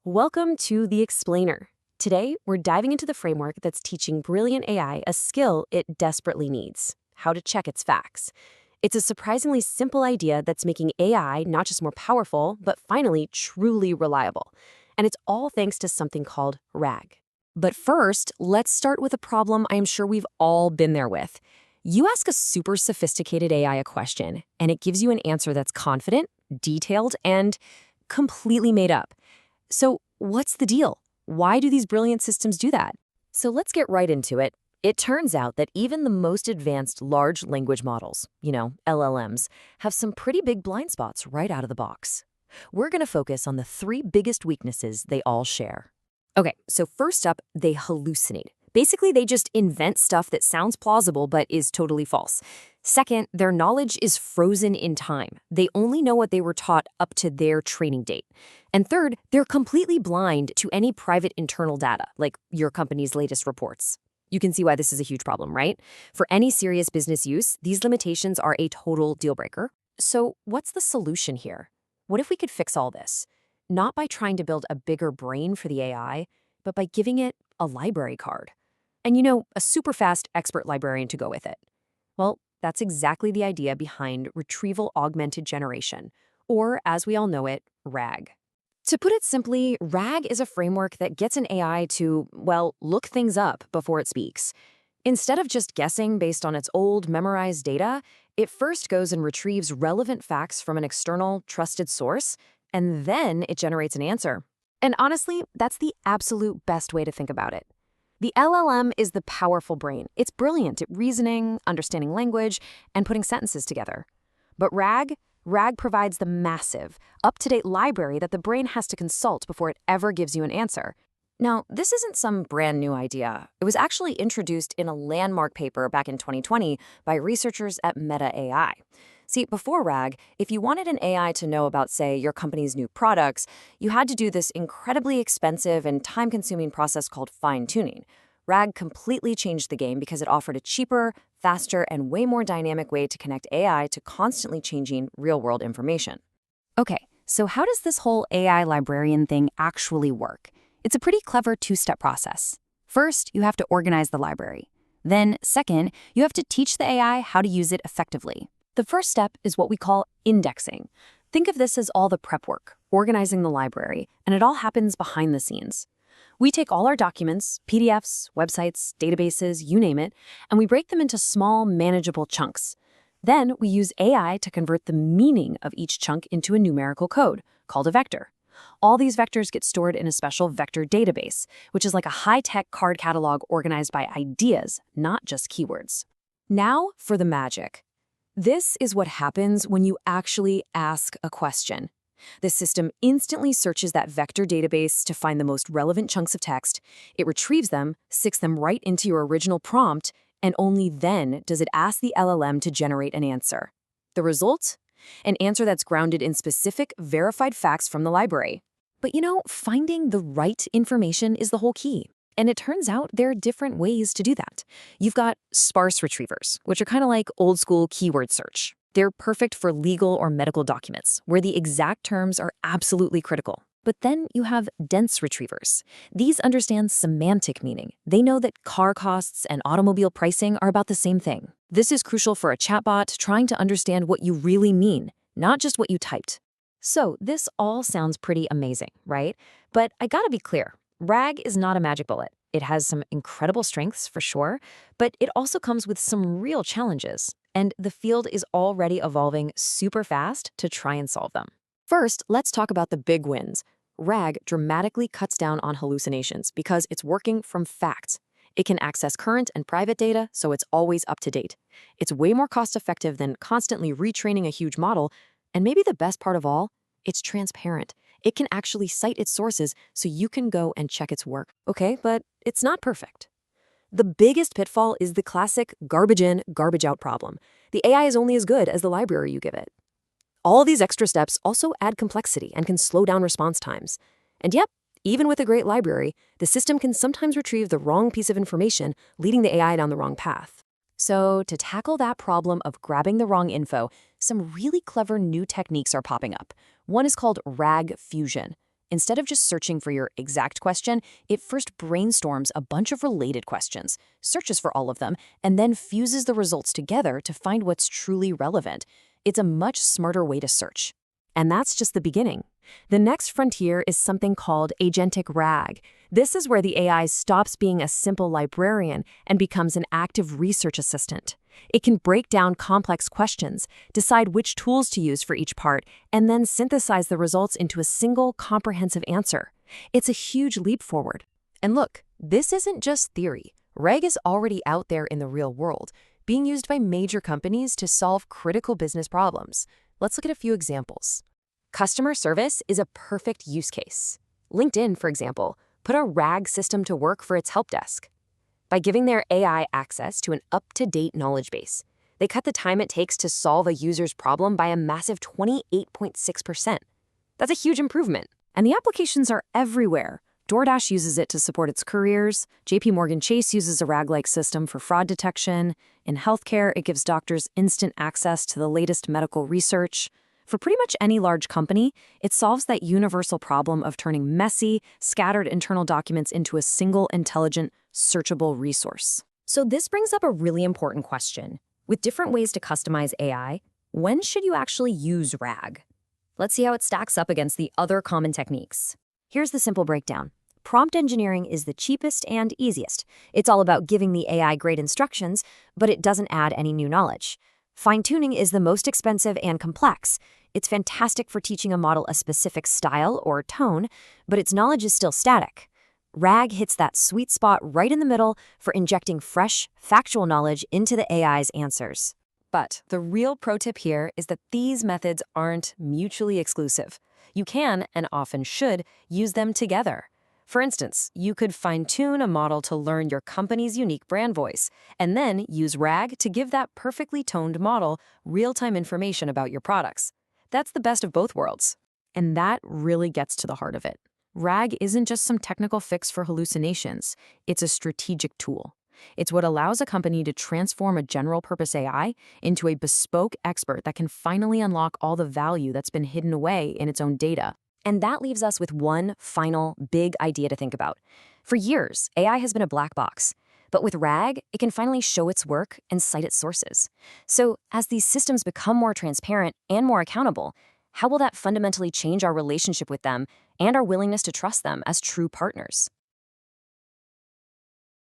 Welcome to The Explainer. Today, we're diving into the framework that's teaching brilliant AI a skill it desperately needs: how to check its facts. It's a surprisingly simple idea that's making AI not just more powerful, but finally truly reliable. And it's all thanks to something called RAG. But first, let's start with a problem I'm sure we've all been there with. You ask a super sophisticated AI a question, and it gives you an answer that's confident, detailed, and completely made up. So, what's the deal? Why do these brilliant systems do that? So, let's get right into it. It turns out that even the most advanced large language models, LLMs, have some pretty big blind spots right out of the box. We're going to focus on the three biggest weaknesses they all share. Okay, so first up, they hallucinate. Basically, they just invent stuff that sounds plausible but is totally false. Second, their knowledge is frozen in time. They only know what they were taught up to their training date. And third, they're completely blind to any private internal data, like your company's latest reports. You can see why this is a huge problem, right? For any serious business use, these limitations are a total deal breaker. So what's the solution here? What if we could fix all this? Not by trying to build a bigger brain for the AI, but by giving it a library card. And a super fast expert librarian to go with it. Well, that's exactly the idea behind Retrieval-Augmented Generation, or as we all know it, RAG. To put it simply, RAG is a framework that gets an AI to, look things up before it speaks. Instead of just guessing based on its old, memorized data, it first goes and retrieves relevant facts from an external, trusted source, and then it generates an answer. And honestly, that's the absolute best way to think about it. The LLM is the powerful brain. It's brilliant at reasoning, understanding language, and putting sentences together. But RAG provides the massive, up-to-date library that the brain has to consult before it ever gives you an answer. Now, this isn't some brand new idea. It was actually introduced in a landmark paper back in 2020 by researchers at MetaAI. See, before RAG, if you wanted an AI to know about, say, your company's new products, you had to do this incredibly expensive and time-consuming process called fine-tuning. RAG completely changed the game because it offered a cheaper, faster, and way more dynamic way to connect AI to constantly changing real-world information. Okay, so how does this whole AI librarian thing actually work? It's a pretty clever two-step process. First, you have to organize the library. Then, second, you have to teach the AI how to use it effectively. The first step is what we call indexing. Think of this as all the prep work, organizing the library, and it all happens behind the scenes. We take all our documents, PDFs, websites, databases, you name it, and we break them into small, manageable chunks. Then we use AI to convert the meaning of each chunk into a numerical code, called a vector. All these vectors get stored in a special vector database, which is like a high-tech card catalog organized by ideas, not just keywords. Now for the magic. This is what happens when you actually ask a question. The system instantly searches that vector database to find the most relevant chunks of text. It retrieves them, sticks them right into your original prompt, and only then does it ask the LLM to generate an answer. The result? An answer that's grounded in specific, verified facts from the library. But finding the right information is the whole key. And it turns out there are different ways to do that. You've got sparse retrievers, which are kind of like old-school keyword search. They're perfect for legal or medical documents, where the exact terms are absolutely critical. But then you have dense retrievers. These understand semantic meaning. They know that car costs and automobile pricing are about the same thing. This is crucial for a chatbot trying to understand what you really mean, not just what you typed. So this all sounds pretty amazing, right? But I gotta be clear. RAG is not a magic bullet. It has some incredible strengths for sure, but it also comes with some real challenges, and the field is already evolving super fast to try and solve them. First, let's talk about the big wins. RAG dramatically cuts down on hallucinations because it's working from facts. It can access current and private data, so it's always up to date. It's way more cost-effective than constantly retraining a huge model, and maybe the best part of all, it's transparent. It can actually cite its sources so you can go and check its work. Okay, but it's not perfect. The biggest pitfall is the classic garbage in, garbage out problem. The AI is only as good as the library you give it. All these extra steps also add complexity and can slow down response times. And yep, even with a great library, the system can sometimes retrieve the wrong piece of information, leading the AI down the wrong path. So to tackle that problem of grabbing the wrong info, some really clever new techniques are popping up. One is called RAG fusion. Instead of just searching for your exact question, it first brainstorms a bunch of related questions, searches for all of them, and then fuses the results together to find what's truly relevant. It's a much smarter way to search. And that's just the beginning. The next frontier is something called agentic RAG. This is where the AI stops being a simple librarian and becomes an active research assistant. It can break down complex questions, decide which tools to use for each part, and then synthesize the results into a single comprehensive answer. It's a huge leap forward. And look, this isn't just theory. RAG is already out there in the real world, being used by major companies to solve critical business problems. Let's look at a few examples. Customer service is a perfect use case. LinkedIn, for example, put a RAG system to work for its help desk. By giving their AI access to an up-to-date knowledge base, they cut the time it takes to solve a user's problem by a massive 28.6%. That's a huge improvement. And the applications are everywhere. DoorDash uses it to support its couriers. JP Chase uses a RAG-like system for fraud detection. In healthcare, it gives doctors instant access to the latest medical research. For pretty much any large company, it solves that universal problem of turning messy, scattered internal documents into a single, intelligent, searchable resource. So this brings up a really important question. With different ways to customize AI, when should you actually use RAG? Let's see how it stacks up against the other common techniques. Here's the simple breakdown. Prompt engineering is the cheapest and easiest. It's all about giving the AI great instructions, but it doesn't add any new knowledge. Fine-tuning is the most expensive and complex. It's fantastic for teaching a model a specific style or tone, but its knowledge is still static. RAG hits that sweet spot right in the middle for injecting fresh, factual knowledge into the AI's answers. But the real pro tip here is that these methods aren't mutually exclusive. You can, and often should, use them together. For instance, you could fine-tune a model to learn your company's unique brand voice, and then use RAG to give that perfectly toned model real-time information about your products. That's the best of both worlds. And that really gets to the heart of it. RAG isn't just some technical fix for hallucinations. It's a strategic tool. It's what allows a company to transform a general-purpose AI into a bespoke expert that can finally unlock all the value that's been hidden away in its own data. And that leaves us with one final big idea to think about. For years, AI has been a black box. But with RAG, it can finally show its work and cite its sources. So as these systems become more transparent and more accountable, how will that fundamentally change our relationship with them and our willingness to trust them as true partners?